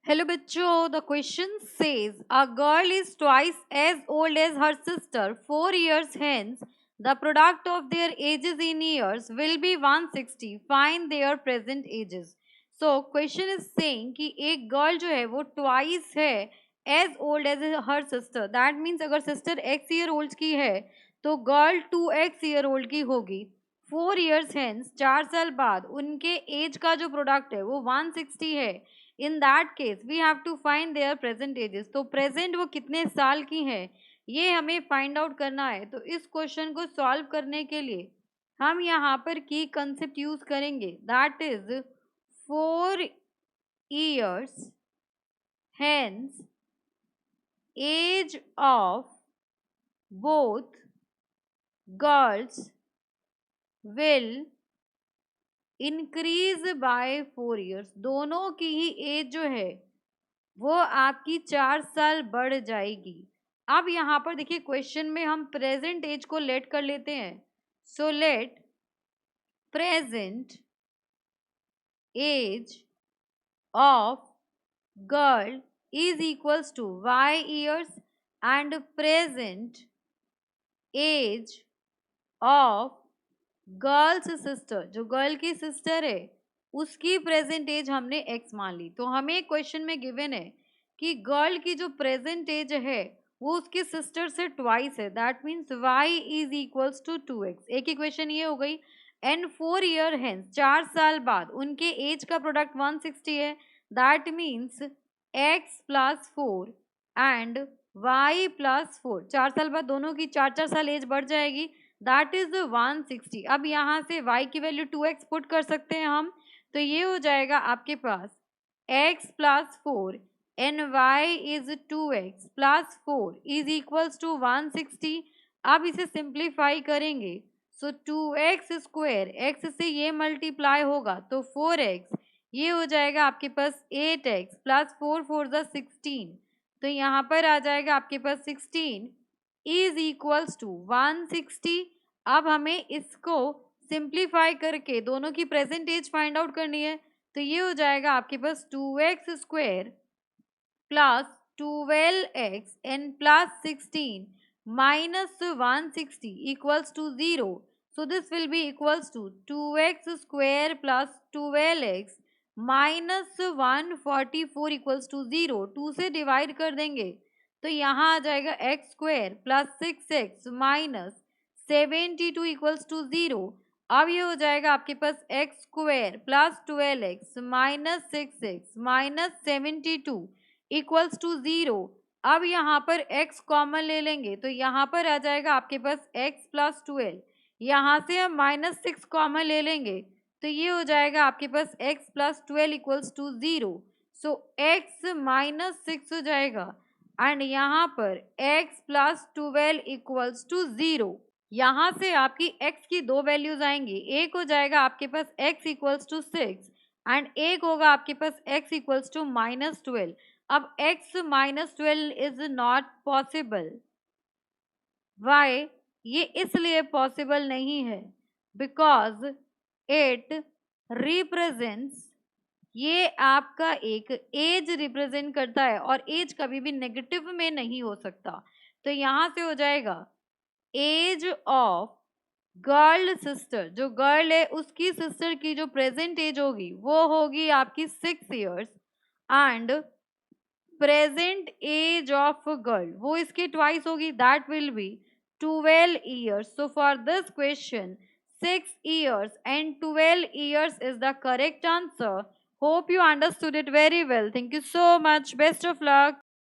Hello bachcho, the question says a girl is twice as old as her sister. 4 years hence, the product of their ages in years will be 160. Find their present ages. So question is saying कि एक girl जो है वो twice है as old as her sister. That means अगर sister x year old की है तो girl 2x year old की होगी. 4 years hence 4 साल बाद उनके एज का जो प्रोडक्ट है वो 160 है. In that case we have to find their present ages. तो प्रेजेंट वो कितने साल की है ये हमें फाइंड आउट करना है. तो इस क्वेश्चन को सॉल्व करने के लिए हम यहाँ पर की कंसेप्ट यूज करेंगे. That is 4 years hence age of both girls will increase by 4 years. दोनों की ही एज जो है वो आपकी 4 साल बढ़ जाएगी. अब यहाँ पर देखिए क्वेश्चन में हम प्रेजेंट एज को लेट कर लेते हैं. So let present age of girl is equals to y years and present age of girls sister, जो गर्ल की सिस्टर है उसकी प्रेजेंट एज हमने x मान ली. तो हमें क्वेश्चन में गिवन है कि गर्ल की जो प्रेजेंट एज है वो उसकी सिस्टर से ट्वाइस है. That means y is equals to 2x. एक इक्वेशन ये हो गई. एंड 4 year हेंस 4 साल बाद उनके एज का प्रोडक्ट 160 है. That means x plus 4 and y plus 4. 4 साल बाद दोनों की 4 साल एज बढ़ जाएगी. That is 160. अब यहाँ से y की वैल्यू 2x पुट कर सकते हैं हम. तो ये हो जाएगा आपके पास x plus 4 and y is 2x plus 4 is equals to 160. अब इसे सिंप्लीफाई करेंगे. सो 2x स्क्वायर x से ये मल्टीप्लाई होगा तो 4x. ये हो जाएगा आपके पास 8x प्लस 4 4 16. तो यहाँ पर आ जाएगा आपके पास 16 इज इक्वल्स टू 160. अब हमें इसको सिंप्लीफाई करके दोनों की प्रेजेंट एज फाइंड आउट करनी है. तो ये हो जाएगा आपके पास 2x square plus 12x and plus 16 minus 160 equals to 0. So this will be equals to 2x square plus 12x minus 144 equals to 0. 2 से डिवाइड कर देंगे तो यहाँ आ जाएगा x square plus 6x minus 72 equals to 0. अब ये हो जाएगा आपके पास x square plus 12x minus 6x minus 72 equals to 0. अब यहाँ पर x कॉमन ले लेंगे तो यहाँ पर आ जाएगा आपके पास x प्लस 12. यहाँ से हम माइनस 6 कॉमन ले लेंगे तो ये हो जाएगा आपके पास x plus 12 equals to 0. So x minus 6 हो जाएगा एंड यहाँ पर x प्लस 12 इक्वल्स टू 0. यहाँ से आपकी x की दो वैल्यूज आएंगी. एक हो जाएगा आपके पास x इक्वल्स टू 6 एंड एक होगा आपके पास x इक्वल्स टू माइनस 12. अब x minus 12 is not possible. Why? ये इसलिए पॉसिबल नहीं है बिकॉज इट रिप्रेजेंट्स, ये आपका एक एज रिप्रेजेंट करता है और एज कभी भी नेगेटिव में नहीं हो सकता. तो यहाँ से हो जाएगा एज ऑफ गर्ल सिस्टर, जो गर्ल है उसकी सिस्टर की जो प्रेजेंट एज होगी वो होगी आपकी 6 years and present age of girl वो इसके ट्वाइस होगी. That will be 12 years. So for this question 6 years and 12 years is the correct answer. Hope you understood it very well. Thank you so much. Best of luck.